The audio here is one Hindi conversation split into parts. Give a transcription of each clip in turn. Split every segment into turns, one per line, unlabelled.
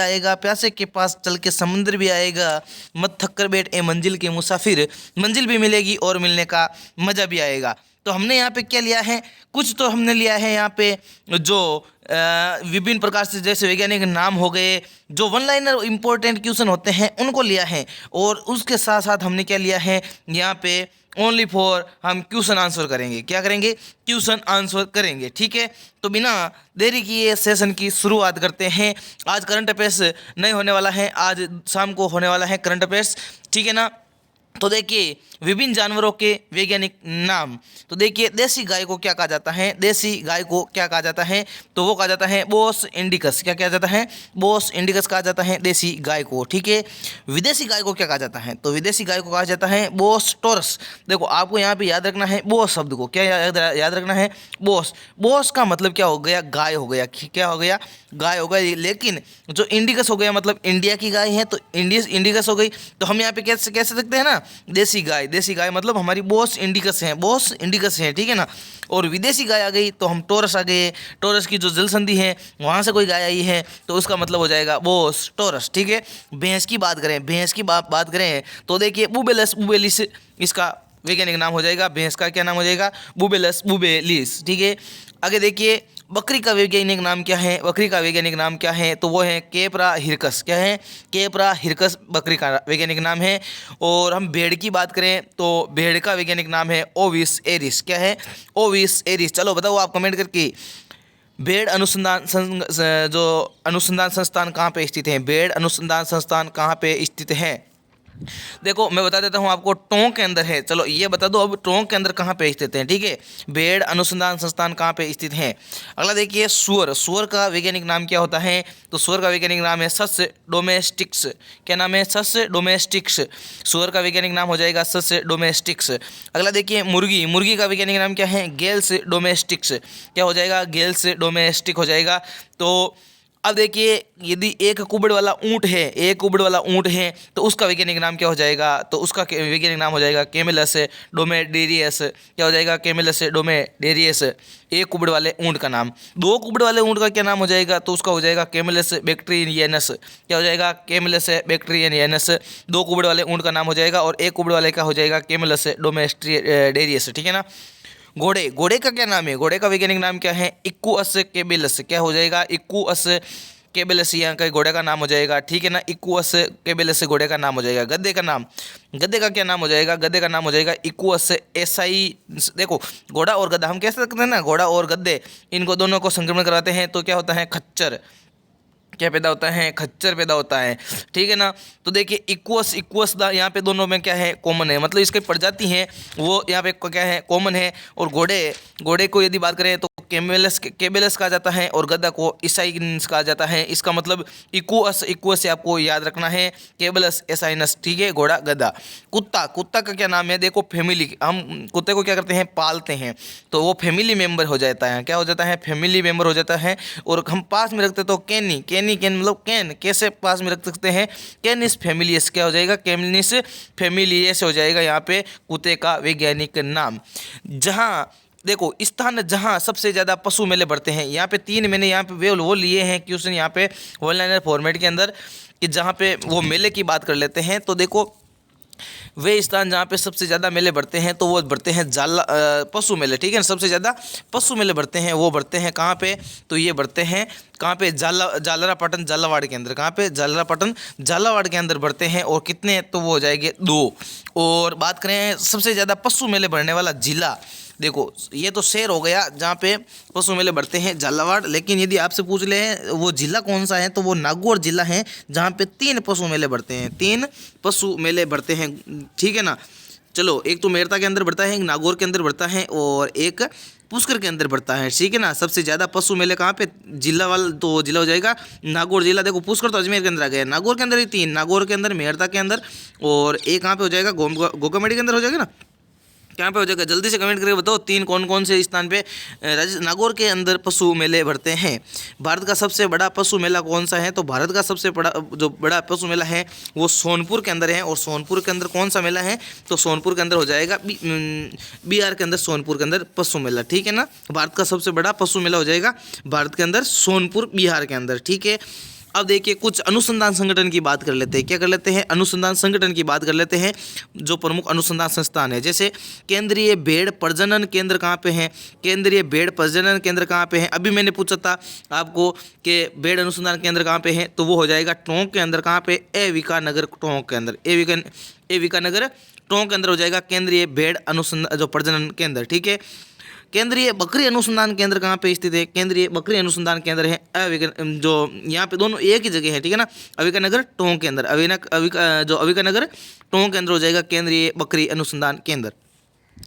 आएगा, प्यासे के पास चल के समुंदर भी आएगा, मत थक कर बैठ ए मंजिल के मुसाफिर, मंजिल भी मिलेगी और मिलने का मजा भी आएगा। तो हमने यहाँ पे क्या लिया है, कुछ तो हमने लिया है यहाँ पे जो विभिन्न प्रकार से जैसे वैज्ञानिक नाम हो गए, जो वन लाइनर इंपॉर्टेंट क्वेश्चन होते हैं उनको लिया है, और उसके साथ साथ हमने क्या लिया है यहाँ पे ओनली फॉर हम क्वेश्चन आंसर करेंगे। क्या करेंगे, क्वेश्चन आंसर करेंगे। ठीक है, तो बिना देरी किए सेशन की शुरुआत करते हैं। आज करंट अफेयर्स नहीं होने वाला है, आज शाम को होने वाला है करंट अफेयर्स। ठीक है ना। तो देखिए विभिन्न जानवरों के वैज्ञानिक नाम। तो देखिए देसी गाय को क्या कहा जाता है, देसी गाय को क्या कहा जाता है, तो वो कहा जाता है बोस इंडिकस। क्या कहा जाता है, बोस इंडिकस कहा जाता है देसी गाय को। ठीक है, विदेशी गाय को क्या कहा जाता है, तो विदेशी गाय को कहा जाता है बोस टोरस। देखो आपको यहाँ पे याद रखना है बोस शब्द को, क्या याद रखना है, बोस। बोस का मतलब क्या हो गया, गाय हो गया। क्या हो गया, गाय हो गई। लेकिन जो इंडिकस हो गया मतलब इंडिया की गाय है, तो इंडिकस हो गई। तो हम यहाँ पे कैसे कह सकते हैं ना, देसी गाय। देसी गाय मतलब हमारी बोस इंडिकस है, बोस इंडिकस है। ठीक है ना। और विदेशी गाय आ गई तो हम टोरस आ गए, टोरस की जो जल संधि है वहाँ से कोई गाय आई है तो उसका मतलब हो जाएगा बोस टोरस। ठीक है, भैंस की बात करें, भैंस की बात करें तो देखिए बुबेलस बुबेलिस इसका वैज्ञानिक नाम हो जाएगा। भैंस का क्या नाम हो जाएगा, बुबेलस बुबेलिस। ठीक है, आगे देखिए बकरी का वैज्ञानिक नाम क्या है, बकरी का वैज्ञानिक नाम क्या है, तो वो है केपरा हिरकस। क्या है, केपरा हिरकस बकरी का वैज्ञानिक नाम है। और हम भेड़ की बात करें तो भेड़ का वैज्ञानिक नाम है ओविस एरिस। क्या है, ओविस एरिस। चलो बताओ आप कमेंट करके, भेड़ अनुसंधान जो अनुसंधान संस्थान कहाँ पे स्थित है, भेड़ अनुसंधान संस्थान कहाँ पे स्थित है। देखो मैं बता देता हूँ आपको, टोंक के अंदर है। चलो ये बता दो अब टोंक के अंदर कहाँ पे स्थित है। ठीक है, भेड़ अनुसंधान संस्थान कहाँ पे स्थित है। अगला देखिए सुअर, सुअर का वैज्ञानिक नाम क्या होता है, तो सुअर का वैज्ञानिक नाम है सस डोमेस्टिक्स। क्या नाम है, सस डोमेस्टिक्स। सुअर का वैज्ञानिक नाम हो जाएगा सस डोमेस्टिक्स। अगला देखिए मुर्गी, मुर्गी का वैज्ञानिक नाम क्या है, गेल्स डोमेस्टिक्स। क्या हो जाएगा, गेल्स डोमेस्टिक हो जाएगा। तो अब देखिए यदि एक कुबड़ वाला ऊँट है, एक कुबड़ वाला ऊँट है तो उसका वैज्ञानिक नाम क्या हो जाएगा, तो उसका वैज्ञानिक नाम हो जाएगा कैमेलस डोमेडेरियस। क्या हो जाएगा, कैमेलस डोमेडेरियस, एक कुबड़ वाले ऊँट का नाम। दो कुबड़ वाले ऊँट का क्या नाम हो जाएगा, तो उसका हो जाएगा कैमेलस बैक्टीरियनस। क्या हो जाएगा, कैमेलस बैक्टीरियनस। दो कुबड़ वाले ऊँट का नाम हो जाएगा, और एक कुबड़ वाले का हो जाएगा कैमेलस डोमेडेरियस। ठीक है ना। घोड़े, घोड़े का क्या नाम है, घोड़े का वैज्ञानिक नाम क्या है, इक्कुअस केबिलस। क्या हो जाएगा, इक्कुअस केबिलस यहाँ का घोड़े का नाम हो जाएगा। ठीक है ना, इक्कुअस केबिलस घोड़े का नाम हो जाएगा। गद्दे का नाम, गद्दे का क्या नाम हो जाएगा, गद्दे का नाम हो जाएगा इक्कुअस एसाई। देखो घोड़ा और गद्दा हम कह सकते हैं ना, घोड़ा और गद्दे इनको दोनों को संक्रमण कराते हैं तो क्या होता है, खच्चर। क्या पैदा होता है, खच्चर पैदा होता है। ठीक है ना। तो देखिए इक्वस इक्वस दा यहाँ पे दोनों में क्या है, कॉमन है, मतलब इसकी प्रजाति है वो यहाँ पे क्या है, कॉमन है। और घोड़े, घोड़े को यदि बात करें तो केबेलस कहा जाता है, और गद्दा को ईसाइनस कहा जाता है। इसका मतलब इक्वस इक्वस से आपको याद रखना है, केबेलस एसाइनस। ठीक है, घोड़ा गद्दा। कुत्ता, कुत्ता का क्या नाम है, देखो फैमिली, हम कुत्ते को क्या करते हैं, पालते हैं, तो वो फैमिली मेम्बर हो जाता है। क्या हो जाता है, फैमिली मेम्बर हो जाता है। और हम पास में रखते तो कैनी, कैनी कैन मतलब कैन, कैसे पास में रख सकते हैं, कैनिस फैमिलियस। क्या हो जाएगा, कैनिस फैमिलियस हो जाएगा यहाँ पे कुत्ते का वैज्ञानिक नाम। जहाँ देखो स्थान जहाँ सबसे ज़्यादा पशु मेले बढ़ते हैं, यहाँ पे तीन मैंने यहाँ पे वो लिए हैं क्वेश्चन यहाँ पे वन लाइनर फॉर्मेट के अंदर, कि जहाँ पे वो मेले की बात कर लेते हैं। तो देखो वे स्थान जहाँ पे सबसे ज़्यादा मेले बढ़ते हैं तो वो बढ़ते हैं पशु मेले। ठीक है ना, सबसे ज़्यादा पशु मेले बढ़ते हैं, वो बढ़ते हैं कहाँ पे, तो ये बढ़ते हैं कहाँ पे, जालरापाटन झालावाड़ के अंदर। कहाँ पे, जालरापाटन झालावाड़ के अंदर बढ़ते हैं। और कितने, तो वो हो जाएंगे 2। और बात करें सबसे ज़्यादा पशु मेले बढ़ने वाला जिला, देखो ये तो शहर हो गया जहाँ पे पशु मेले बढ़ते हैं, झालावाड़। लेकिन यदि आपसे पूछ ले वो जिला कौन सा है, तो वो नागौर जिला है जहाँ पे 3 पशु मेले बढ़ते हैं, 3 पशु मेले बढ़ते हैं। ठीक है ना। चलो एक तो मेरता के अंदर बढ़ता है, एक नागौर के अंदर बढ़ता है, और एक पुष्कर के अंदर बढ़ता है। ठीक है ना। सबसे ज़्यादा पशु मेले कहाँ पे, जिला वाला, तो जिला हो जाएगा नागौर जिला। देखो पुष्कर तो अजमेर के अंदर आ गया, नागौर के अंदर ही 3, नागौर के अंदर, मेरता के अंदर, और एक कहाँ पे हो जाएगा, गोगामेडी के अंदर हो जाएगा ना, कहाँ पे हो जाएगा, जल्दी से कमेंट करके बताओ 3 कौन कौन से स्थान पे नागौर के अंदर पशु मेले बढ़ते हैं। भारत का सबसे बड़ा पशु मेला कौन सा है, तो भारत का सबसे बड़ा पशु मेला है वो सोनपुर के अंदर है। और सोनपुर के अंदर कौन सा मेला है, तो सोनपुर के अंदर हो जाएगा बिहार के अंदर, सोनपुर के अंदर पशु मेला। ठीक है ना। भारत का सबसे बड़ा पशु मेला हो जाएगा भारत के अंदर सोनपुर बिहार के अंदर। ठीक है। अब देखिए कुछ अनुसंधान संगठन की बात कर लेते हैं। क्या कर लेते हैं? अनुसंधान संगठन की बात कर लेते हैं, जो प्रमुख अनुसंधान संस्थान है। जैसे केंद्रीय भेड़ प्रजनन केंद्र कहाँ पे है? केंद्रीय भेड़ प्रजनन केंद्र कहाँ पे है? अभी मैंने पूछा था आपको कि भेड़ अनुसंधान केंद्र कहाँ पे है, तो वो हो जाएगा टोंक के अंदर। कहाँ पे? एविका नगर टोंक के अंदर। एविका नगर टोंक के अंदर हो जाएगा केंद्रीय भेड़ अनुसंधान जो प्रजनन केंद्र। ठीक है। केंद्रीय बकरी अनुसंधान केंद्र कहाँ पे स्थित है? केंद्रीय बकरी अनुसंधान केंद्र है जो यहाँ पे दोनों एक ही जगह है। ठीक है ना, अविका नगर टोंक के अंदर। अविका नगर टोंक के अंदर हो जाएगा केंद्रीय बकरी अनुसंधान केंद्र।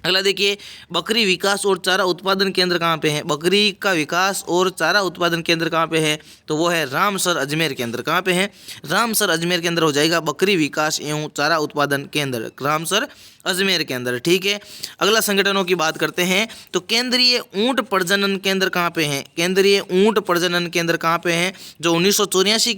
अगला देखिए, बकरी विकास और चारा उत्पादन केंद्र कहाँ पे है? बकरी का विकास और चारा उत्पादन केंद्र कहाँ पे है? तो वो है रामसर अजमेर केंद्र। कहाँ पे है? रामसर अजमेर के अंदर हो जाएगा बकरी विकास एवं चारा उत्पादन केंद्र, रामसर अजमेर के अंदर। ठीक है। अगला संगठनों की बात करते हैं, तो केंद्रीय ऊंट प्रजनन केंद्र कहाँ पे है? केंद्रीय ऊंट प्रजनन केंद्र कहाँ पे है? जो 1984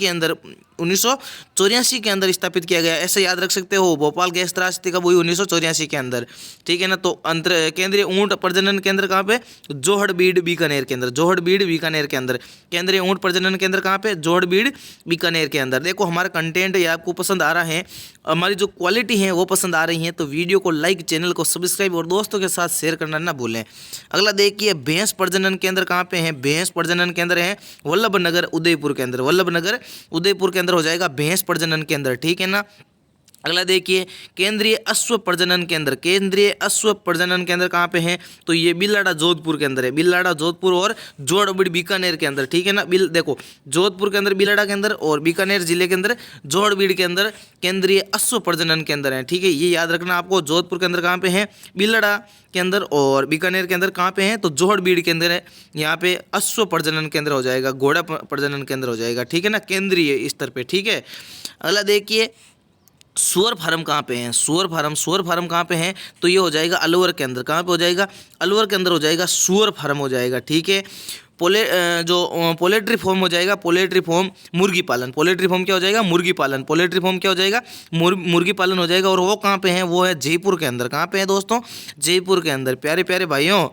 के अंदर स्थापित किया गया। ऐसे याद रख सकते हो, भोपाल गैस त्रासदी कब हुई? 1984 के अंदर। ठीक है ना। तो अंतर केंद्रीय ऊंट प्रजनन केंद्र कहाँ पे? जोहड़बीड़ बीकानेर के अंदर। जोहड़बीड़ बीकानेर के अंदर केंद्रीय ऊंट प्रजनन केंद्र कहाँ पे? जोहड़बीड़ बीकानेर के अंदर। देखो हमारा कंटेंट ये आपको पसंद आ रहा है, हमारी जो क्वालिटी है वो पसंद आ रही है, तो वीडियो को लाइक, चैनल को सब्सक्राइब और दोस्तों के साथ शेयर करना ना भूलें। अगला देखिए, भैंस प्रजनन केंद्र कहाँ पे है? भैंस प्रजनन केंद्र है वल्लभनगर उदयपुर के अंदर। वल्लभनगर उदयपुर के अंदर हो जाएगा भैंस प्रजनन केंद्र। ठीक है ना। अगला देखिए, केंद्रीय अश्व प्रजनन केंद्र। केंद्रीय अश्व प्रजनन केंद्र कहाँ पे है? तो ये बिलाड़ा जोधपुर के अंदर है। बिलाड़ा जोधपुर और जोड़बीड़ बीकानेर के अंदर। ठीक है ना। देखो जोधपुर के अंदर बिलाड़ा के अंदर और बीकानेर जिले के अंदर जोड़बीड़ के अंदर केंद्रीय अश्व प्रजनन केंद्र है। ठीक है, ये याद रखना आपको। जोधपुर के अंदर कहाँ पे है? बिलाड़ा के अंदर, और बीकानेर के अंदर कहाँ पे है? तो जोड़बीड़ के अंदर है। यहाँ पे अश्व प्रजनन केंद्र हो जाएगा, घोड़ा प्रजनन केंद्र हो जाएगा। ठीक है ना, केंद्रीय स्तर पे। ठीक है। अगला देखिए, सुअर फार्म कहाँ पे है? सुअर फार्म कहाँ पे है? तो ये हो जाएगा अलवर के अंदर। कहाँ पे हो जाएगा? अलवर के अंदर हो जाएगा, सुअर फार्म हो जाएगा। ठीक है। पोलेट्री फॉर्म हो जाएगा, पोलेट्री फॉर्म मुर्गी पालन। पोलेट्री फॉर्म क्या हो जाएगा? मुर्गी पालन। पोलेट्री फॉर्म क्या हो जाएगा? मुर्गी पालन हो जाएगा। और वो कहाँ पे है? वो है जयपुर के अंदर। कहाँ पे है दोस्तों? जयपुर के अंदर। प्यारे प्यारे भाइयों,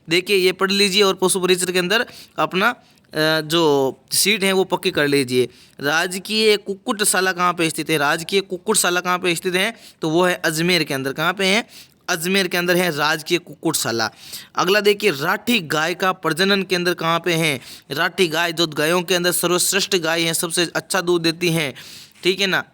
देखिए ये पढ़ लीजिए और पशु परिचय के अंदर अपना जो सीट है वो पक्की कर लीजिए। राजकीय कुक्कुटशाला कहाँ पे स्थित है? राजकीय कुक्कुटशाला कहाँ पे स्थित है? तो वो है अजमेर के अंदर। कहाँ पे है? अजमेर के अंदर है राजकीय कुक्कुटशाला। अगला देखिए, राठी गाय का प्रजनन केंद्र कहाँ पे है? राठी गाय जो गायों के अंदर सर्वश्रेष्ठ गाय है, सबसे अच्छा दूध देती है। ठीक है ना।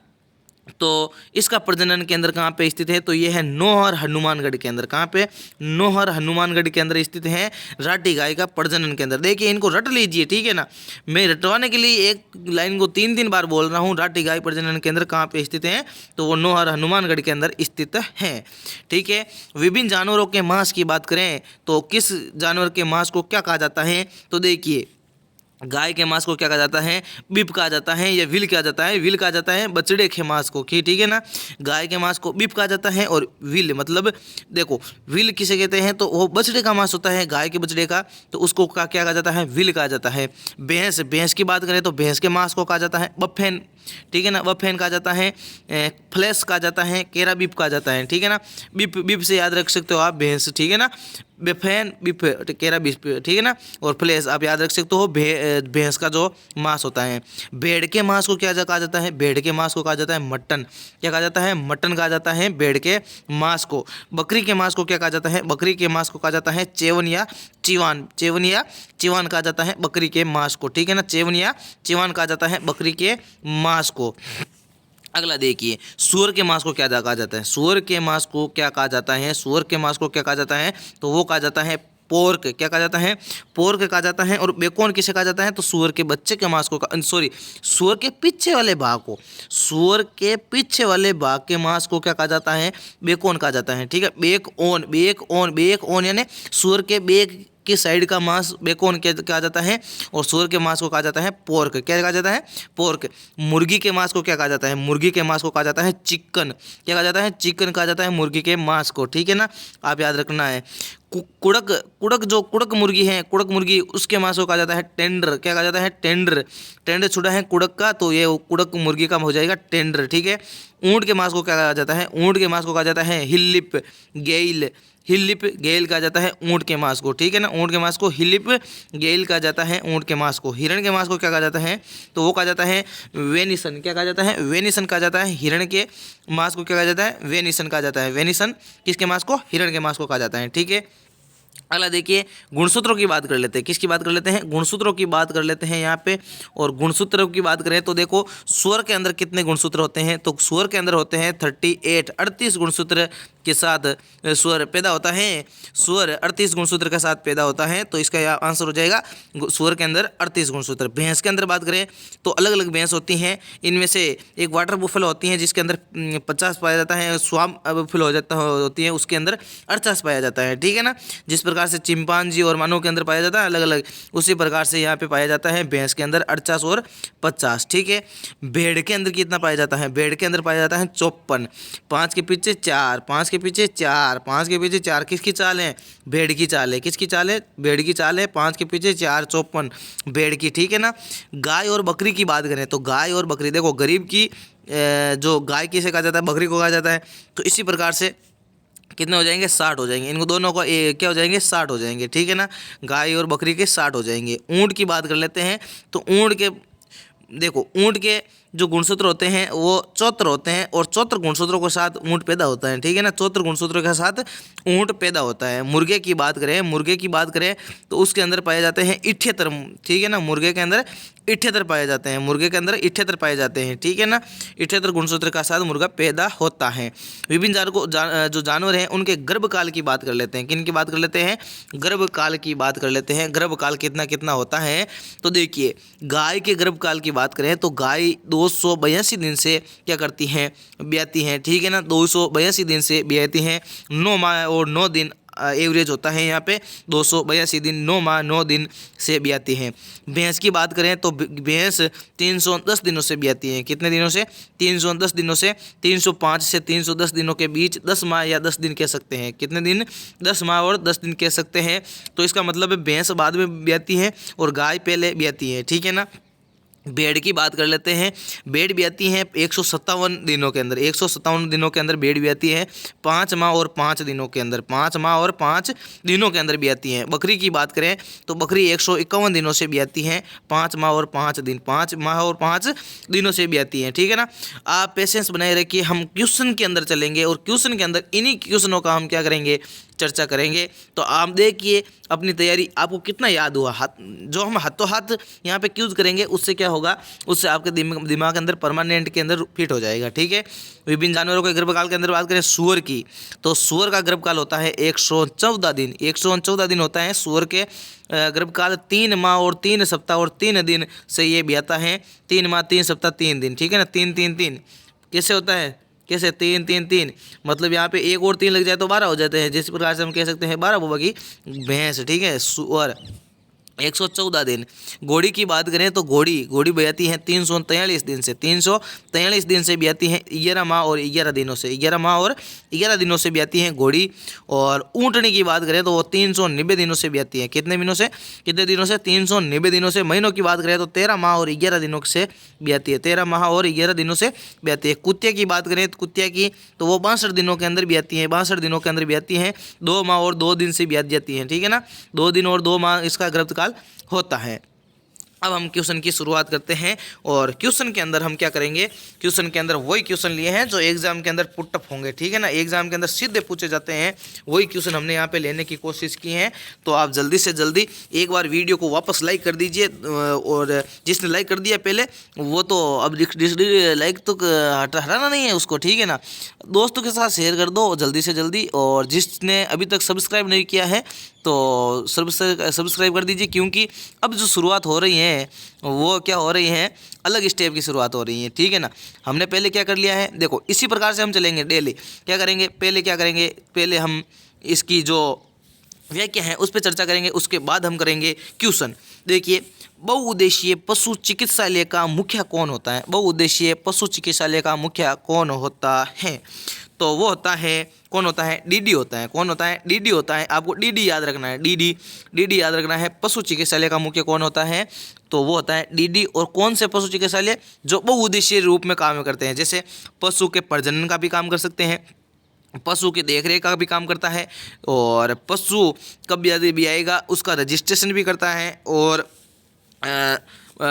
तो इसका प्रजनन केंद्र कहाँ पे स्थित है? तो ये है नौहर हनुमानगढ़ के अंदर। कहाँ पे? नौहर हनुमानगढ़ के अंदर स्थित है राठी गाय का प्रजनन केंद्र। देखिए इनको रट लीजिए। ठीक है ना, मैं रटवाने के लिए एक लाइन को 3 बार बोल रहा हूँ। राठी गाय प्रजनन केंद्र कहाँ पे स्थित है? तो वो नौहर हनुमानगढ़ के अंदर स्थित है। ठीक है। विभिन्न जानवरों के मांस की बात करें तो किस जानवर के मांस को क्या कहा जाता है? तो देखिए, गाय के मांस को क्या कहा जाता है? बीफ कहा जाता है, या विल कहा जाता है। विल कहा जाता है बछड़े के मांस को। ठीक है ना। गाय के मांस को बीफ कहा जाता है, और विल मतलब देखो विल किसे कहते हैं? तो वो बछड़े का मांस होता है, गाय के बछड़े का, तो उसको क्या कहा जाता है? विल कहा जाता है। भैंस की बात करें तो भैंस के मांस को कहा जाता है बफेन। ठीक है ना, बफेन कहा जाता है, फ्लैश कहा जाता है, केरा बीफ कहा जाता है। ठीक है ना, बीफ से याद रख सकते हो आप भैंस। ठीक है ना, बफेन बीफ, केरा बीफ। ठीक है ना, और फ्लैश आप याद रख सकते हो भैंस का जो मांस होता है। भेड़ के मांस को क्या कहा जाता है? भेड़ के मांस को कहा जाता है मटन। क्या कहा जाता है? मटन कहा जाता है भेड़ के मांस को। बकरी के मांस को क्या कहा जाता है? बकरी के मांस को कहा जाता है चेवन या चिवान। चेवन या चिवान कहा जाता है बकरी के मांस को। ठीक है ना, चेवन या चिवान कहा जाता है बकरी के मांस को। अगला देखिए, सूअर के मांस को क्या कहा जाता है? सूअर के मांस को क्या कहा जाता है? सूअर के मांस को क्या कहा जाता है? तो वो कहा जाता है पोर्क। क्या कहा जाता है? पोर्क कहा जाता है। और बेकॉन किसे कहा जाता है? तो सूअर के बच्चे के मांस को, सॉरी, सूअर के पीछे वाले भाग को, सूअर के पीछे वाले भाग के मांस को क्या कहा जाता है? बेकॉन कहा जाता है। ठीक है, बेक ऑन यानी सूअर के बेक की साइड का मांस बेकॉन कहा जाता है, और सूअर के मांस को कहा जाता है पोर्क। क्या कहा जाता है? पोर्क। मुर्गी के मांस को क्या कहा जाता है? मुर्गी के मांस को कहा जाता है चिकन। क्या कहा जाता है? चिकन कहा जाता है मुर्गी के मांस को। ठीक है ना, आप याद रखना है। कुड़क कुड़क जो कुड़क मुर्गी है, कुड़क मुर्गी, उसके मांस को कहा जाता है टेंडर। क्या कहा जाता है? टेंडर। टेंडर छुड़ा है कुड़क का, तो ये कुड़क मुर्गी का हो जाएगा टेंडर। ठीक है। ऊंट के मांस को क्या कहा जाता है? ऊंट के मांस को कहा जाता है हिलिप गेल। हिलिप गेल कहा जाता है ऊंट के मांस को। ठीक है ना, ऊंट के मांस को हिलिप गेल कहा जाता है ऊंट के मांस को। हिरण के मांस को क्या कहा जाता है? तो वो कहा जाता है वेनिसन। क्या कहा जाता है? वेनिसन कहा जाता है। हिरण के मांस को क्या कहा जाता है? वेनिसन कहा जाता है। वेनिसन किसके मांस को? हिरण के मांस को कहा जाता है। ठीक है। अगला देखिए, गुणसूत्रों की बात कर लेते हैं। किसकी बात कर लेते हैं? गुणसूत्रों की बात कर लेते हैं यहाँ पे। और गुणसूत्रों की बात करें तो देखो, सुअर के अंदर कितने गुणसूत्र होते हैं? तो सुअर के अंदर होते हैं 38 गुणसूत्र के साथ सुअर पैदा होता है। सुअर 38 गुणसूत्र के साथ पैदा होता है, तो इसका आंसर हो जाएगा सुअर के अंदर 38 गुणसूत्र। भैंस के अंदर बात करें तो अलग अलग भैंस होती हैं। इनमें से एक वाटर बुफेलो होती है जिसके अंदर 50 पाया जाता है। स्वाम बुफेलो होती है, उसके अंदर 48 पाया जाता है। ठीक है ना। जिस प्रकार से चिंपांजी और मानव के अंदर पाया जाता है अलग अलग, उसी प्रकार से यहाँ पे पाया जाता है भैंस के अंदर 48 और 50। ठीक है। भेड़ के अंदर कितना पाया जाता है? भेड़ के अंदर पाया जाता है 54। 5 के पीछे 4, 5 के पीछे 4, 5 के पीछे 4। किसकी चाल है? भेड़ की चाल है। किसकी चाल है? भेड़ की चाल है। 5 के पीछे 4, 54 भेड़ की। ठीक है ना। गाय और बकरी की बात करें तो गाय और बकरी, देखो गरीब की जो गाय किसे कहा जाता है? बकरी को कहा जाता है। तो इसी प्रकार से कितने हो जाएंगे? 60 हो जाएंगे। इनको दोनों को क्या हो जाएंगे? 60 हो जाएंगे। ठीक है ना। गाय और बकरी के 60 हो जाएंगे। ऊंट की बात कर लेते हैं तो ऊंट के, देखो ऊंट के जो गुणसूत्र होते हैं वो 74 होते हैं, और 74 गुणसूत्रों के साथ ऊंट पैदा होता है। ठीक है ना। 74 गुणसूत्रों के साथ ऊंट पैदा होता है। मुर्गे की बात करें, मुर्गे की बात करें तो उसके अंदर पाए जाते हैं 78। ठीक है ना। मुर्गे के अंदर 78 पाए जाते हैं। मुर्गे के अंदर 78 पाए जाते हैं। ठीक है ना। 78 गुणसूत्र का साथ मुर्गा पैदा होता है। विभिन्न जो जानवर हैं उनके गर्भकाल की बात कर लेते हैं। किन की बात कर लेते हैं? गर्भकाल की बात कर लेते हैं। गर्भकाल कितना कितना होता है? तो देखिए, गाय के गर्भकाल की बात करें तो गाय 282 दिन से क्या करती हैं? ब्याती हैं। ठीक है ना। 282 दिन से ब्याती हैं। 9 माह और 9 दिन एवरेज होता है यहाँ पे। 282 दिन, 9 माह 9 दिन से ब्याती हैं। भैंस की बात करें तो भैंस 310 दिनों से ब्याती हैं। कितने दिनों से? 310 दिनों से। 305 से 310 दिनों के बीच 10 माह या 10 दिन कह सकते हैं। कितने दिन? 10 माह और 10 दिन कह सकते हैं। तो इसका मतलब है भैंस बाद में ब्याती है और गाय पहले ब्याती है। ठीक है ना। भेड़ की बात कर लेते हैं। भेड़ ब्याती हैं 157 दिनों के अंदर। 157 दिनों के अंदर भेड़ ब्याती है। 5 माह और 5 दिनों के अंदर, 5 माह और 5 दिनों के अंदर ब्याती हैं। बकरी की बात करें तो बकरी 151 दिनों से ब्याती हैं। 5 माह और 5 दिन, 5 माह और 5 दिनों से ब्याती हैं। ठीक है ना। आप पेशेंस बनाए रखिए। हम क्वेश्चन के अंदर चलेंगे और क्वेश्चन के अंदर इन्हीं क्वेश्चनों का हम क्या करेंगे? चर्चा करेंगे। तो आप देखिए अपनी तैयारी आपको कितना याद हुआ। हाथ जो हम हाथों हाथ यहाँ पे क्यूज करेंगे उससे क्या होगा? उससे आपके दिमाग के अंदर परमानेंट के अंदर फिट हो जाएगा। ठीक है। विभिन्न जानवरों के गर्भकाल के अंदर बात करें सुअर की, तो सुअर का गर्भकाल होता है 114 दिन। 114 दिन होता है सुअर के गर्भकाल। 3 माह और 3 सप्ताह और 3 दिन से ये ब्याता है। 3 माह 3 सप्ताह 3 दिन। ठीक है ना। 3 3 3 कैसे होता है? कैसे? 3 3 3 मतलब यहाँ पे 1 और 3 लग जाए तो 12 हो जाते हैं। जिस प्रकार से हम कह सकते हैं 12 बुआ की भैंस। ठीक है। सुअर 114 दिन। घोड़ी की बात करें तो घोड़ी ब्याती है 343 दिन से। 343 दिन से ब्याती हैं। 11 माह और 11 दिनों से। 11 माह और 11 दिनों से ब्याती हैं घोड़ी। और ऊँटनी की बात करें तो वो 390 दिनों से ब्याती है। कितने दिनों से? 390 दिनों से। महीनों की बात करें तो 13 माह और 11 दिनों से ब्याती है। 13 माह और 11 दिनों से ब्याती है। कुत्ते की बात करें तो कुत्ते की तो वो 62 दिनों के अंदर ब्याती हैं। 62 दिनों के अंदर ब्याती हैं। 2 माह और 2 दिन से ब्यात जाती हैं। ठीक है ना। 2 दिन और 2 माह इसका गर्भकाल होता है। अब हम क्वेश्चन की शुरुआत करते हैं और क्वेश्चन के अंदर हम क्या करेंगे? क्वेश्चन के अंदर वही क्वेश्चन लिए हैं जो एग्जाम के अंदर पुटअप होंगे। ठीक है ना। एग्जाम के अंदर सीधे पूछे जाते हैं, वही क्वेश्चन हमने यहाँ पे लेने की कोशिश की है। तो आप जल्दी से जल्दी एक बार वीडियो को वापस लाइक कर दीजिए, और जिसने लाइक कर दिया पहले वो तो अब लाइक तो हटाना नहीं है उसको। ठीक है ना। दोस्तों के साथ शेयर कर दो जल्दी से जल्दी, और जिसने अभी तक सब्सक्राइब नहीं किया है तो सब्सक्राइब कर दीजिए, क्योंकि अब जो शुरुआत हो रही है वो क्या हो रही है? अलग स्टेप की शुरुआत हो रही है। ठीक है ना। हमने पहले क्या कर लिया है? देखो इसी प्रकार से हम चलेंगे डेली। क्या करेंगे? पहले हम इसकी जो व्याख्या है उस पर चर्चा करेंगे, उसके बाद हम करेंगे क्वेश्चन। देखिए, बहुउद्देशीय पशु चिकित्सालय का मुखिया कौन होता है? बहुउद्देशीय पशु चिकित्सालय का मुखिया कौन होता है? तो वो होता है, कौन होता है, डीडी होता है। कौन होता है, डीडी होता है। आपको डीडी याद रखना है, डीडी याद रखना है। पशु चिकित्सालय का मुख्य कौन होता है, तो वो होता है डीडी। और कौन से पशु चिकित्सालय, जो बहुउद्देशीय रूप में काम करते हैं, जैसे पशु के प्रजनन का भी काम कर सकते हैं, पशु की देखरेख का भी काम करता है, और पशु कब यदि भी आएगा उसका रजिस्ट्रेशन भी करता है, और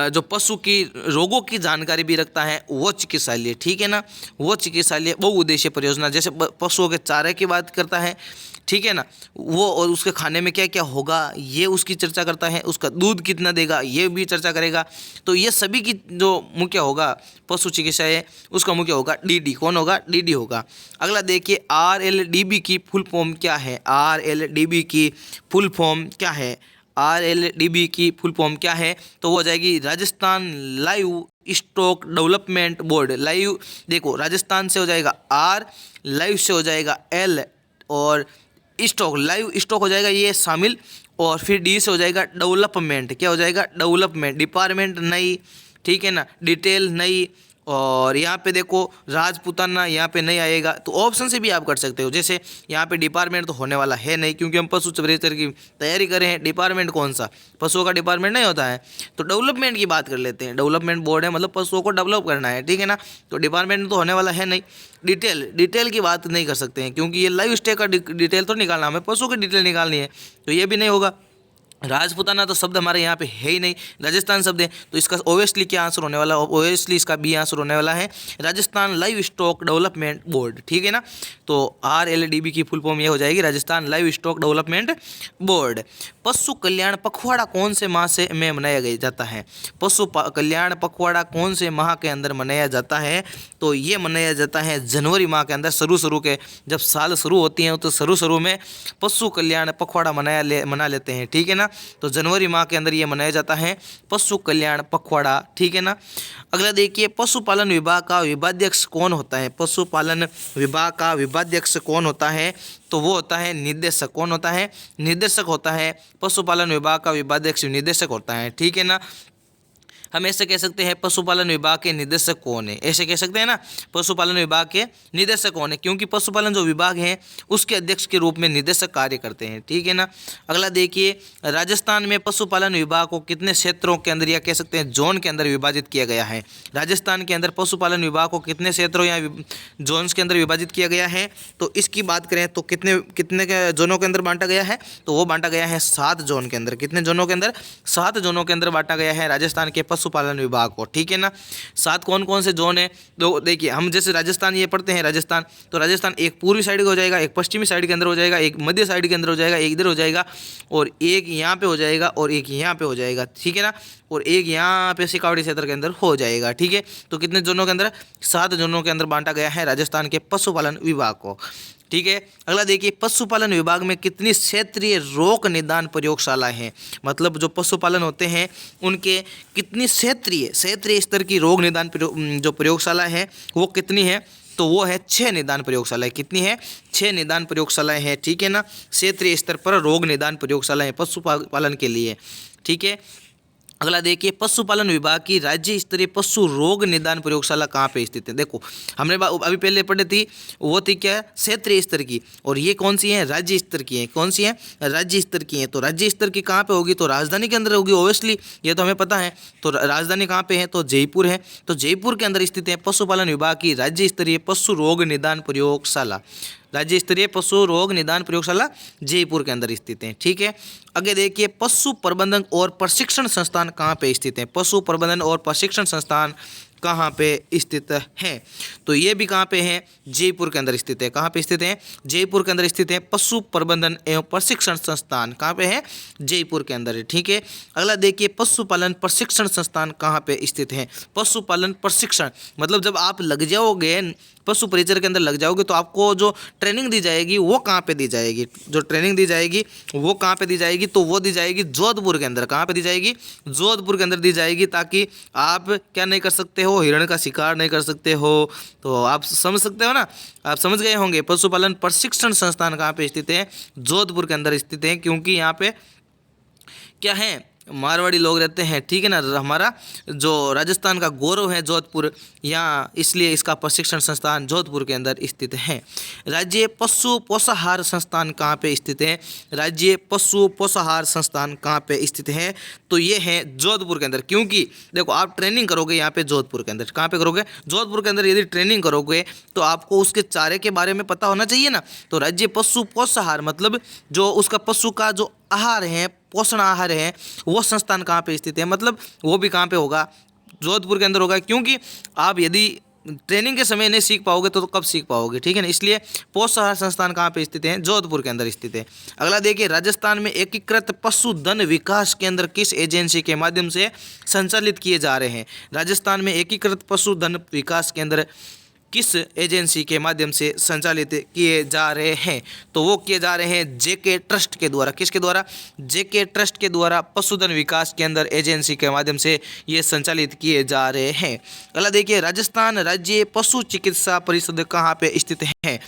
जो पशु की रोगों की जानकारी भी रखता है, वो चिकित्सालय, ठीक है ना। वो चिकित्सालय बहुउद्देशीय परियोजना, जैसे पशुओं के चारे की बात करता है, ठीक है ना, वो, और उसके खाने में क्या क्या होगा ये उसकी चर्चा करता है, उसका दूध कितना देगा ये भी चर्चा करेगा। तो ये सभी की जो मुख्य होगा पशु चिकित्सालय, उसका मुख्य होगा डीडी। कौन होगा, डीडी होगा। अगला देखिए, आरएलडीबी की फुल फॉर्म क्या है, आरएलडीबी की फुल फॉर्म क्या है, आरएलडीबी की फुल फॉर्म क्या है, तो वो हो जाएगी Rajasthan live stock development board. Live, देखो राजस्थान से हो जाएगा आर, लाइव से हो जाएगा एल, और स्टॉक, लाइव स्टॉक हो जाएगा ये शामिल, और फिर डी से हो जाएगा डेवलपमेंट। क्या हो जाएगा, डेवलपमेंट। डिपार्टमेंट नहीं, ठीक है ना, डिटेल नहीं, और यहाँ पे देखो राजपूताना यहाँ पे नहीं आएगा, तो ऑप्शन से भी आप कर सकते हो। जैसे यहाँ पे डिपार्टमेंट तो होने वाला है नहीं, क्योंकि हम पशु चिकित्सा की तैयारी कर रहे हैं। डिपार्टमेंट कौन सा, पशुओं का डिपार्टमेंट नहीं होता है। तो डेवलपमेंट की बात कर लेते हैं, डेवलपमेंट बोर्ड है, मतलब पशुओं को डेवलप करना है, ठीक है ना। तो डिपार्टमेंट तो होने वाला है नहीं। डिटेल की बात नहीं कर सकते हैं, क्योंकि ये लाइव स्टे का डिटेल तो निकालना, हमें पशु की डिटेल निकालनी है, तो ये भी नहीं होगा। राजपूताना तो शब्द हमारे यहाँ पे है ही नहीं, राजस्थान शब्द है, तो इसका ओवेस्टली क्या आंसर होने वाला है, ओवेस्टली इसका बी आंसर होने वाला है, Rajasthan live stock development board, ठीक है ना। तो आरएलडीबी की फुल फॉर्म ये हो जाएगी Rajasthan live stock development board. पशु कल्याण पखवाड़ा कौन से माह से में मनाया जाता है, पशु कल्याण पखवाड़ा कौन से माह के अंदर मनाया जाता है, तो ये मनाया जाता है जनवरी माह के अंदर। शुरू के जब साल शुरू होती हैं तो शुरू में पशु कल्याण पखवाड़ा मना लेते हैं, ठीक है ना। तो जनवरी माह के अंदर ये मनाया जाता है पशु कल्याण पखवाड़ा, ठीक है ना। अगला देखिए, पशुपालन विभाग का विभागाध्यक्ष कौन होता है, पशुपालन विभाग का विभागाध्यक्ष कौन होता है, तो वो होता है निदेशक। कौन होता है, निदेशक होता है। पशुपालन विभाग का विभागाध्यक्ष निदेशक होता है, ठीक है ना। हम ऐसे कह सकते हैं पशुपालन विभाग के निदेशक कौन है, ऐसे कह सकते हैं ना, पशुपालन विभाग के निदेशक कौन है, क्योंकि पशुपालन जो विभाग है उसके अध्यक्ष के रूप में निदेशक कार्य करते हैं, ठीक है ना। अगला देखिए, राजस्थान में पशुपालन विभाग को कितने क्षेत्रों के अंदर या कह सकते हैं जोन के अंदर विभाजित किया गया है, राजस्थान के अंदर पशुपालन विभाग को कितने क्षेत्रों या जोन्स के अंदर विभाजित किया गया है, तो इसकी बात करें तो कितने कितने जोनों के अंदर बांटा गया है, तो वो बांटा गया है 7 जोन के अंदर। कितने जोनों के अंदर, 7 जोनों के अंदर बांटा गया है राजस्थान के पशुपालन विभाग को, ठीक है ना। 7 कौन कौन से जोन है, तो देखिए हम जैसे राजस्थान ये पढ़ते हैं, राजस्थान, तो राजस्थान एक पूर्वी साइड का हो जाएगा, एक पश्चिमी साइड के अंदर हो जाएगा, एक मध्य साइड के अंदर हो जाएगा, एक इधर हो जाएगा, और एक यहाँ पे हो जाएगा, और एक यहाँ पे हो जाएगा, ठीक है ना, और एक यहाँ पे सिकावड़ी क्षेत्र के अंदर हो जाएगा, ठीक है। तो कितने जोनों के अंदर, 7 जोनों के अंदर बांटा गया है राजस्थान के पशुपालन विभाग को, ठीक है। अगला देखिए, पशुपालन विभाग में कितनी क्षेत्रीय रोग निदान प्रयोगशालाएं हैं, मतलब जो पशुपालन होते हैं उनके कितनी क्षेत्रीय स्तर की रोग निदान जो प्रयोगशाला है वो कितनी है, तो वो है 6 निदान प्रयोगशालाएं। कितनी है, 6 निदान प्रयोगशालाएं हैं, ठीक है ना। क्षेत्रीय स्तर पर रोग निदान प्रयोगशालाएं पशुपालन के लिए, ठीक है। अगला देखिए, पशुपालन विभाग की राज्य स्तरीय पशु रोग निदान प्रयोगशाला कहाँ पे स्थित है। देखो हमने अभी पहले पढ़ी थी, वो थी क्या, क्षेत्रीय स्तर की, और ये कौन सी है, राज्य स्तर की है। कौन सी है, राज्य स्तर की है। तो राज्य स्तर की कहाँ पे होगी, तो राजधानी के अंदर होगी, ओबियसली ये तो हमें पता है। तो राजधानी कहाँ पे है, तो जयपुर है। तो जयपुर के अंदर स्थित है पशुपालन विभाग की राज्य स्तरीय पशु रोग निदान प्रयोगशाला। राज्य स्तरीय पशु रोग निदान प्रयोगशाला जयपुर के अंदर स्थित है, ठीक है। आगे देखिए, पशु प्रबंधन और प्रशिक्षण संस्थान कहाँ पे स्थित है, पशु प्रबंधन और प्रशिक्षण संस्थान कहाँ पे स्थित है, तो ये भी कहाँ पे है, जयपुर के अंदर स्थित है। कहाँ पे स्थित है, जयपुर के अंदर स्थित है पशु प्रबंधन एवं प्रशिक्षण संस्थान, कहाँ पे है, जयपुर के अंदर है, ठीक है। अगला देखिए, पशुपालन प्रशिक्षण संस्थान कहाँ पे स्थित है। पशुपालन प्रशिक्षण मतलब जब आप लग जाओगे, पशु परिचर के अंदर लग जाओगे, तो आपको जो ट्रेनिंग दी जाएगी वो कहाँ पे दी जाएगी, जो ट्रेनिंग दी जाएगी वो कहाँ पे दी जाएगी, तो वो दी जाएगी जोधपुर के अंदर। कहाँ पे दी जाएगी, जोधपुर के अंदर दी जाएगी, ताकि आप क्या नहीं कर सकते हो, हिरण का शिकार नहीं कर सकते हो। तो आप समझ सकते हो ना, आप समझ गए होंगे। पशुपालन प्रशिक्षण संस्थान कहाँ पे स्थित है, जोधपुर के अंदर स्थित है, क्योंकि यहाँ पे क्या है, मारवाड़ी लोग रहते हैं, ठीक है ना। हमारा जो राजस्थान का गौरव है जोधपुर, यहाँ इसलिए इसका प्रशिक्षण संस्थान जोधपुर के अंदर स्थित है। राज्य पशु पोषाहार संस्थान कहाँ पे स्थित है? राज्य पशु पोषाहार संस्थान कहाँ पे स्थित है? तो ये है जोधपुर के अंदर। क्योंकि देखो आप ट्रेनिंग करोगे यहाँ पे जोधपुर के अंदर, कहाँ पे करोगे? जोधपुर के अंदर यदि ट्रेनिंग करोगे तो आपको उसके चारे के बारे में पता होना चाहिए ना। तो राज्य पशु पोषाहार मतलब जो उसका पशु का जो आहार है, पोषण आहार है, वो संस्थान कहाँ पे स्थित है, मतलब वो भी कहाँ पे होगा? जोधपुर के अंदर होगा। क्योंकि आप यदि ट्रेनिंग के समय नहीं सीख पाओगे तो कब सीख पाओगे, ठीक है ना। इसलिए पोषाहार संस्थान कहाँ पे स्थित है? जोधपुर के अंदर स्थित है। अगला देखिए, राजस्थान में एकीकृत पशुधन विकास केंद्र किस एजेंसी के माध्यम से संचालित किए जा रहे हैं? राजस्थान में एकीकृत पशुधन विकास केंद्र किस एजेंसी के माध्यम से संचालित किए जा रहे हैं? तो वो किए जा रहे हैं जेके ट्रस्ट के द्वारा। किसके द्वारा? जेके ट्रस्ट के द्वारा पशुधन विकास केंद्र एजेंसी के माध्यम से ये संचालित किए जा रहे हैं। अगला देखिए, राजस्थान राज्य पशु चिकित्सा परिषद कहाँ पे स्थित है?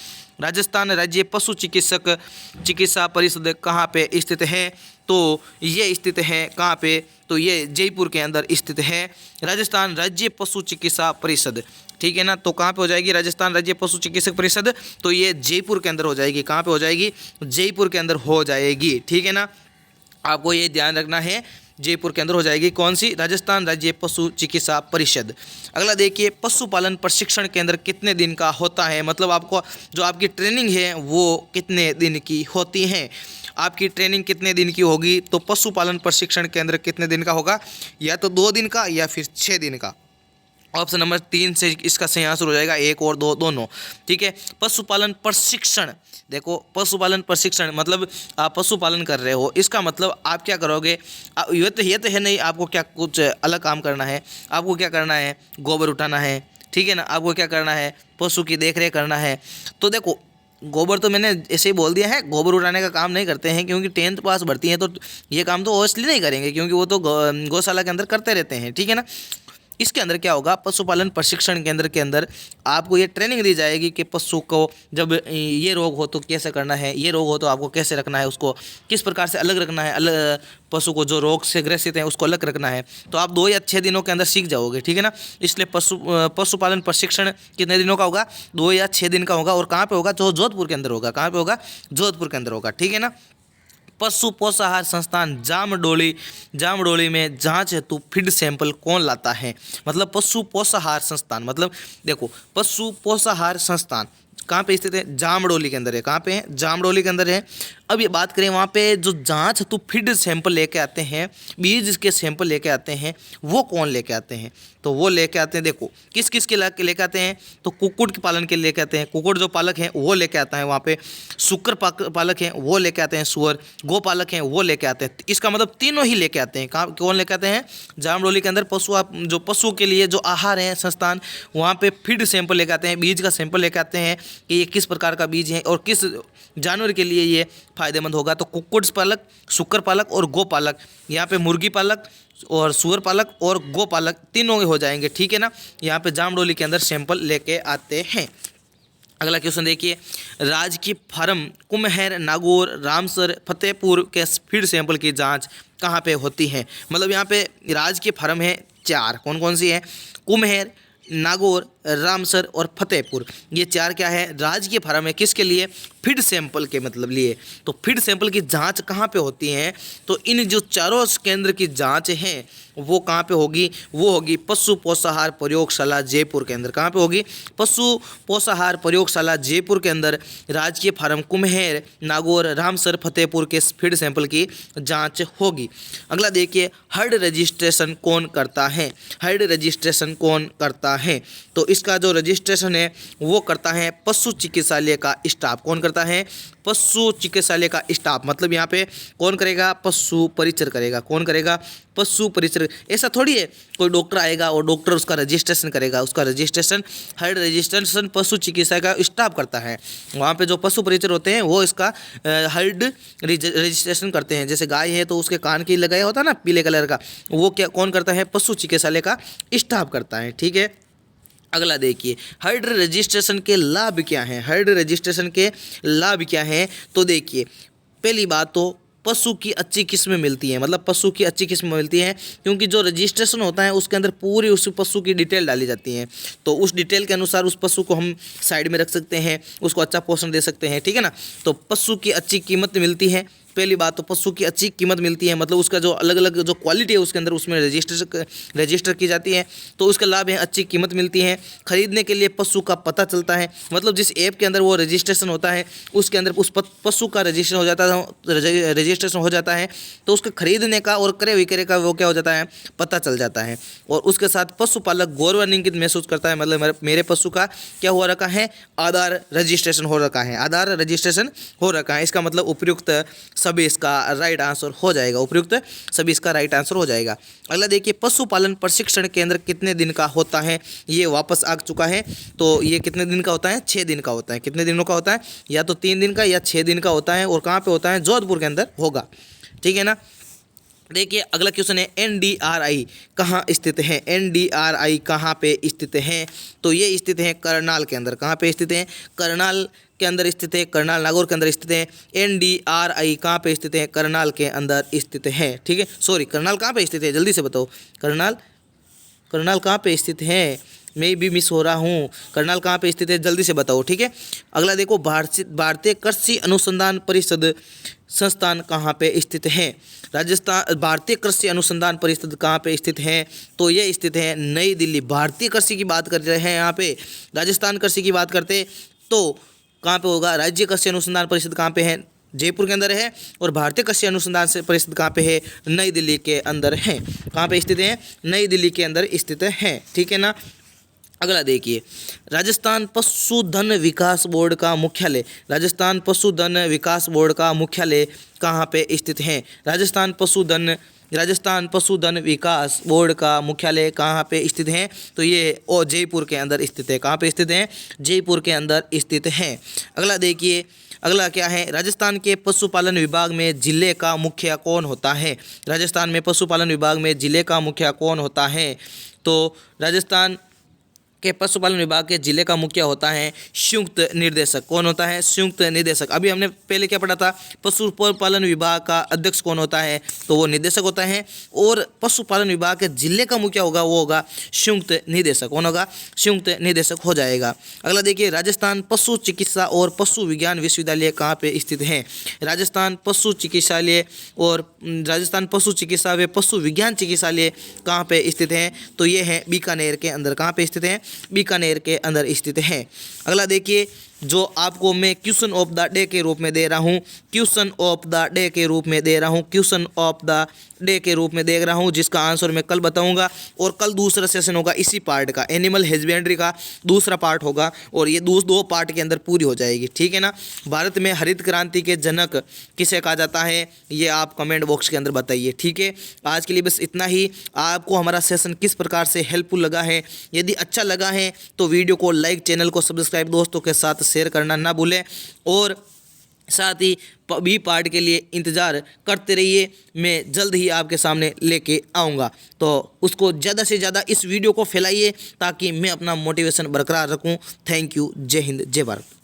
राजस्थान राज्य पशु चिकित्सा परिषद कहाँ पे स्थित है? तो ये स्थित है कहाँ पे? तो ये जयपुर के अंदर स्थित है राजस्थान राज्य पशु चिकित्सा परिषद, ठीक है ना। तो कहाँ पे हो जाएगी राजस्थान राज्य पशु चिकित्सक परिषद? तो ये जयपुर के अंदर हो जाएगी। कहाँ पे हो जाएगी? जयपुर के अंदर हो जाएगी, ठीक है ना। आपको ये ध्यान रखना है, जयपुर के अंदर हो जाएगी। कौन सी? राजस्थान राज्य पशु चिकित्सा परिषद। अगला देखिए, पशुपालन प्रशिक्षण केंद्र कितने दिन का होता है? मतलब आपको जो आपकी ट्रेनिंग है वो कितने दिन की होती है? आपकी ट्रेनिंग कितने दिन की होगी? तो पशुपालन प्रशिक्षण केंद्र कितने दिन का होगा? या तो 2 दिन का या फिर 6 दिन का। ऑप्शन नंबर 3 से इसका सही आंसर हो जाएगा, 1 और 2 दोनों, ठीक है। पशुपालन प्रशिक्षण, देखो पशुपालन प्रशिक्षण मतलब आप पशुपालन कर रहे हो, इसका मतलब आप क्या करोगे? ये तो है नहीं, आपको क्या कुछ अलग काम करना है? आपको क्या करना है? गोबर उठाना है, ठीक है ना। आपको क्या करना है? पशु की देखरेख करना है। तो देखो गोबर तो मैंने ऐसे ही बोल दिया है, गोबर उठाने का काम नहीं करते हैं, क्योंकि 10th पास भर्ती है तो ये काम तो ऑब्वियसली नहीं करेंगे, क्योंकि वो तो गौशाला के अंदर करते रहते हैं, ठीक है ना। इसके अंदर क्या होगा? पशुपालन प्रशिक्षण केंद्र के अंदर आपको ये ट्रेनिंग दी जाएगी कि पशु को जब ये रोग हो तो कैसे करना है, ये रोग हो तो आपको कैसे रखना है, उसको किस प्रकार से अलग रखना है, अलग पशु को जो रोग से ग्रसित है उसको अलग रखना है। तो आप 2 या 6 दिनों के अंदर सीख जाओगे, ठीक है ना। इसलिए पशुपालन प्रशिक्षण कितने दिनों का होगा? 2 या 6 दिन का होगा। और कहाँ पर होगा? जो जोधपुर के अंदर होगा। कहाँ पर होगा? जोधपुर के अंदर होगा, ठीक है ना। पशु पोषाहार संस्थान जामडोली में जांच हेतु फीड सैंपल कौन लाता है? मतलब पशु पोषाहार संस्थान, मतलब देखो पशु पोषाहार संस्थान कहाँ पे स्थित है? जामडोली के अंदर है। कहाँ पे है? जामडोली के अंदर है। अब ये बात करें वहाँ पे जो जांच हेतु फीड सैंपल लेके आते हैं, बीज के सैंपल लेके आते हैं, वो कौन लेके आते हैं? तो वो लेके आते हैं, देखो किस किस के लेके आते हैं? तो कुक्कुट के पालन के लेके आते हैं, कुक्कुट जो पालक हैं वो लेके आता है वहाँ पे, सुकर पालक हैं वो लेके आते हैं, सुअर गोपालक हैं वो लेके आते हैं। इसका मतलब तीनों ही लेके आते हैं। कहाँ कौन लेके आते हैं? जामडोली के अंदर जो पशु के लिए जो आहार है संस्थान, वहाँ पे फीड सैंपल लेके आते हैं, बीज का सैंपल लेके आते हैं कि ये किस प्रकार का बीज है और किस जानवर के लिए ये फायदेमंद होगा। तो कुक्कुट पालक, शुक्र पालक और गोपालक, यहाँ पे मुर्गी पालक और सुअर पालक और गोपालक तीनों हो जाएंगे, ठीक है ना। यहाँ पे जामडोली के अंदर सैंपल लेके आते हैं। अगला क्वेश्चन देखिए, राजकीय फार्म कुम्हेर, नागौर, रामसर, फतेहपुर के फीड सैंपल की जांच कहाँ पे होती है? मतलब यहाँ पे राजकीय फार्म है 4, कौन कौन सी है? कुम्हेर, नागौर, रामसर और फतेहपुर, ये 4 क्या है? राजकीय फार्म है। किसके लिए? फीड सैंपल के मतलब लिए। तो फीड सैंपल की जांच कहाँ पे होती है? तो इन जो चारों केंद्र की जांच है वो कहाँ पे होगी? वो होगी पशु पोषाहार प्रयोगशाला जयपुर के अंदर। कहाँ पे होगी? पशु पोषाहार प्रयोगशाला जयपुर के अंदर राजकीय फार्म कुम्हेर, नागौर, रामसर, फतेहपुर के फीड सैंपल की जाँच होगी। अगला देखिए, हर्ड रजिस्ट्रेशन कौन करता है? हर्ड रजिस्ट्रेशन कौन करता है? तो इसका जो रजिस्ट्रेशन है वो करता है पशु चिकित्सालय का स्टाफ। कौन करता है? पशु चिकित्सालय का स्टाफ। मतलब यहाँ पे कौन करेगा? पशु परिचर करेगा। कौन करेगा? पशु परिचर। ऐसा थोड़ी है कोई डॉक्टर आएगा और डॉक्टर उसका रजिस्ट्रेशन करेगा। उसका रजिस्ट्रेशन हर्ड रजिस्ट्रेशन पशु चिकित्सा का स्टाफ करता है। वहाँ पे जो पशु परिचर होते हैं वो इसका हर्ड रजिस्ट्रेशन करते हैं। जैसे गाय है तो उसके कान की लगाया होता है ना पीले कलर का, वो क्या कौन करता है? पशु चिकित्सालय का स्टाफ करता है, ठीक है। अगला देखिए, हर्ड रजिस्ट्रेशन के लाभ क्या हैं? हर्ड रजिस्ट्रेशन के लाभ क्या हैं? तो देखिए, पहली बात तो पशु की अच्छी किस्में मिलती हैं, मतलब पशु की अच्छी किस्में मिलती हैं, क्योंकि जो रजिस्ट्रेशन होता है उसके अंदर पूरी उस पशु की डिटेल डाली जाती है। तो उस डिटेल के अनुसार उस पशु को हम साइड में रख सकते हैं, उसको अच्छा पोषण दे सकते हैं, ठीक है ना। तो पशु की अच्छी कीमत मिलती है। पहली बात तो पशु की अच्छी कीमत मिलती है, मतलब उसका जो अलग अलग जो क्वालिटी है उसके अंदर उसमें रजिस्टर की जाती है, तो उसका लाभ है अच्छी कीमत मिलती है। खरीदने के लिए पशु का पता चलता है, मतलब जिस ऐप के अंदर वो रजिस्ट्रेशन होता है उसके अंदर उस पशु का रजिस्ट्रेशन हो जाता है, तो उसके खरीदने का और क्रय विक्रय का वो क्या हो जाता है, पता चल जाता है। और उसके साथ पशुपालक गौरवान्वित महसूस करता है, मतलब मेरे पशु का क्या हो रखा है, आधार रजिस्ट्रेशन हो रखा है, आधार रजिस्ट्रेशन हो रखा है। इसका मतलब उपयुक्त सभी इसका राइट आंसर हो जाएगा, उपयुक्त सभी इसका राइट आंसर हो जाएगा। अगला देखिए, पशुपालन प्रशिक्षण केंद्र कितने दिन का होता है, ये वापस आ चुका है। तो ये कितने दिन का होता है, 6 दिन का होता है। कितने दिनों का होता है, या तो 3 दिन का या 6 दिन का होता है। और कहाँ पे होता है, जोधपुर के अंदर होगा, ठीक है ना। देखिए अगला क्वेश्चन है, NDRI कहाँ स्थित है, NDRI कहाँ पे स्थित है, तो ये स्थित है करनाल के अंदर। कहाँ पे स्थित है, करनाल के अंदर स्थित है, करनाल नागौर के अंदर स्थित है। NDRI कहाँ पे स्थित है, करनाल के अंदर स्थित है, ठीक है। सॉरी, करनाल कहाँ पे स्थित है, जल्दी से बताओ, करनाल कहाँ पे स्थित है, मैं भी मिस हो रहा हूँ, करनाल कहाँ पे स्थित है, जल्दी से बताओ, ठीक है। अगला देखो, भारतीय कृषि अनुसंधान परिषद संस्थान कहाँ पे स्थित है, राजस्थान। भारतीय कृषि अनुसंधान परिषद कहाँ पे स्थित है, तो ये स्थित है नई दिल्ली। भारतीय कृषि की बात कर रहे हैं यहाँ पे, राजस्थान कृषि की बात करते तो कहाँ पे होगा, राज्य कृषि अनुसंधान परिषद कहाँ पे है, जयपुर के अंदर है। और भारतीय कृषि अनुसंधान परिषद कहाँ पे है, नई दिल्ली के अंदर है। कहाँ पे स्थित है, नई दिल्ली के अंदर स्थित है, ठीक है ना। अगला देखिए, राजस्थान पशुधन विकास बोर्ड का मुख्यालय, राजस्थान पशुधन विकास बोर्ड का मुख्यालय कहाँ पे स्थित है, राजस्थान पशुधन विकास बोर्ड का मुख्यालय कहाँ पे स्थित है, तो ये जयपुर के अंदर स्थित है। कहाँ पे स्थित है, जयपुर के अंदर स्थित है। अगला देखिए, अगला क्या है, राजस्थान के पशुपालन विभाग में जिले का मुखिया कौन होता है, राजस्थान में पशुपालन विभाग में जिले का मुखिया कौन होता है, तो राजस्थान के पशुपालन विभाग के जिले का मुखिया होता है संयुक्त निर्देशक। कौन होता है, संयुक्त निर्देशक। अभी हमने पहले क्या पढ़ा था, पशुपालन विभाग का अध्यक्ष कौन होता है, तो वो निर्देशक होता है। और पशुपालन विभाग के जिले का मुखिया होगा, वो होगा संयुक्त निर्देशक। कौन होगा, संयुक्त निर्देशक हो जाएगा। अगला देखिए, राजस्थान पशु चिकित्सा और पशु विज्ञान विश्वविद्यालय कहाँ पे स्थित है, राजस्थान पशु चिकित्सालय और राजस्थान पशु चिकित्सा व पशु विज्ञान चिकित्सालय कहाँ पे स्थित है, तो ये है बीकानेर के अंदर। कहाँ पे स्थित है, बीकानेर के अंदर स्थित है। अगला देखिए, जो आपको मैं क्वेश्चन ऑफ द डे के रूप में दे रहा हूँ, क्वेश्चन ऑफ द डे के रूप में दे रहा हूँ, क्वेश्चन ऑफ द डे के रूप में देख रहा हूँ, जिसका आंसर मैं कल बताऊंगा। और कल दूसरा सेशन होगा इसी पार्ट का, एनिमल हस्बेंड्री का दूसरा पार्ट होगा, और ये दो पार्ट के अंदर पूरी हो जाएगी, ठीक है ना। भारत में हरित क्रांति के जनक किसे कहा जाता है, ये आप कमेंट बॉक्स के अंदर बताइए, ठीक है। आज के लिए बस इतना ही। आपको हमारा सेशन किस प्रकार से हेल्पफुल लगा है, यदि अच्छा लगा है तो वीडियो को लाइक, चैनल को सब्सक्राइब, दोस्तों के साथ शेयर करना ना भूलें। और साथ ही भी पार्ट के लिए इंतज़ार करते रहिए, मैं जल्द ही आपके सामने लेके आऊँगा। तो उसको ज़्यादा से ज़्यादा इस वीडियो को फैलाइए ताकि मैं अपना मोटिवेशन बरकरार रखूँ। Thank you. जय हिंद, जय भारत।